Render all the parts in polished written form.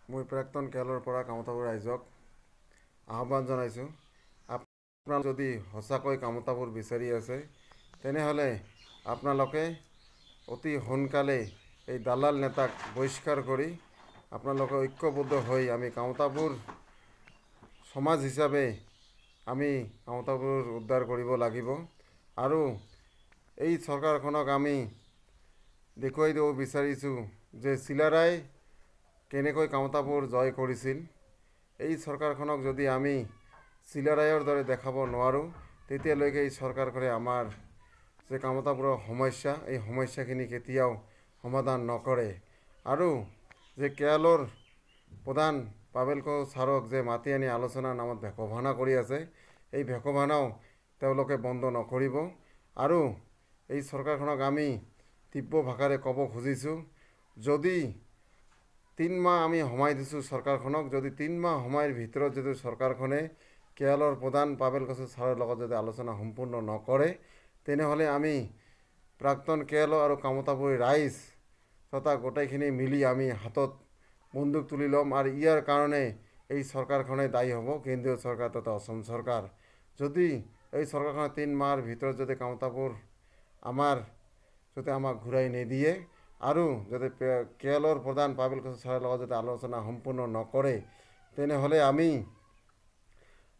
মই প্ৰাক্তন কেৰেলৰ পৰা কামতাপুৰ ৰাইজক আহ্বান জনাইছোঁ। আপোনালোকে যদি সঁচাকৈ কামতাপুৰ বিচাৰি আছে তেনেহ'লে আপোনালোকে অতি সোনকালে এই দালাল নেতাক বহিষ্কাৰ কৰি আপোনালোকে ঐক্যবদ্ধ হৈ আমি কামতাপুৰ সমাজ হিচাপে আমি কামতাপুৰ উদ্ধাৰ কৰিব লাগিব। আৰু এই চৰকাৰখনক আমি দেখুৱাই দিব বিচাৰিছোঁ যে চিলাৰাই কেনেকৈ কামতাপুৰ জয় কৰিছিল। এই চৰকাৰখনক যদি আমি চিলাৰায়ৰ দৰে দেখাব নোৱাৰোঁ তেতিয়ালৈকে এই চৰকাৰখনে আমাৰ যে কামতাপুৰৰ সমস্যা এই সমস্যাখিনি কেতিয়াও সমাধান নকৰে। আৰু যে কেৰালৰ প্ৰধান পাবেল ছাৰক যে মাতি আনি আলোচনাৰ নামত ভেকভানা কৰি আছে, এই ভেকভানাও তেওঁলোকে বন্ধ নকৰিব। আৰু এই চৰকাৰখনক আমি তীব্ৰ ভাষাৰে ক'ব খুজিছোঁ, যদি 3 মাহ আমি সময় দিছোঁ চৰকাৰখনক, যদি 3 মাহ সময়ৰ ভিতৰত যদি চৰকাৰখনে কেৰালৰ প্ৰধান পাবেল ছাৰৰ লগত যদি আলোচনা সম্পূৰ্ণ নকৰে তেনেহ'লে আমি প্ৰাক্তন কেৰালা আৰু কামতাপুৰী ৰাইজ তথা গোটেইখিনি মিলি আমি হাতত বন্দুক তুলি ল'ম। আৰু ইয়াৰ কাৰণে এই চৰকাৰখনে দায়ী হ'ব, কেন্দ্ৰীয় চৰকাৰ তথা অসম চৰকাৰ। যদি এই চৰকাৰখনে 3 মাহৰ ভিতৰত যদি কামতাপুৰ আমাক ঘূৰাই নিদিয়ে আৰু যদি কেৰালৰ প্ৰধান পাবেল ছাৰৰ লগত যদি আলোচনা সম্পূৰ্ণ নকৰে তেনেহ'লে আমি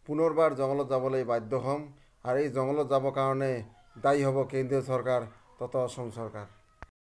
পুনৰবাৰ জংঘলত যাবলৈ বাধ্য হ'ম। আৰু এই জংঘলত যাবৰ কাৰণে দায়ী হ'ব কেন্দ্ৰীয় চৰকাৰ তথা অসম চৰকাৰ।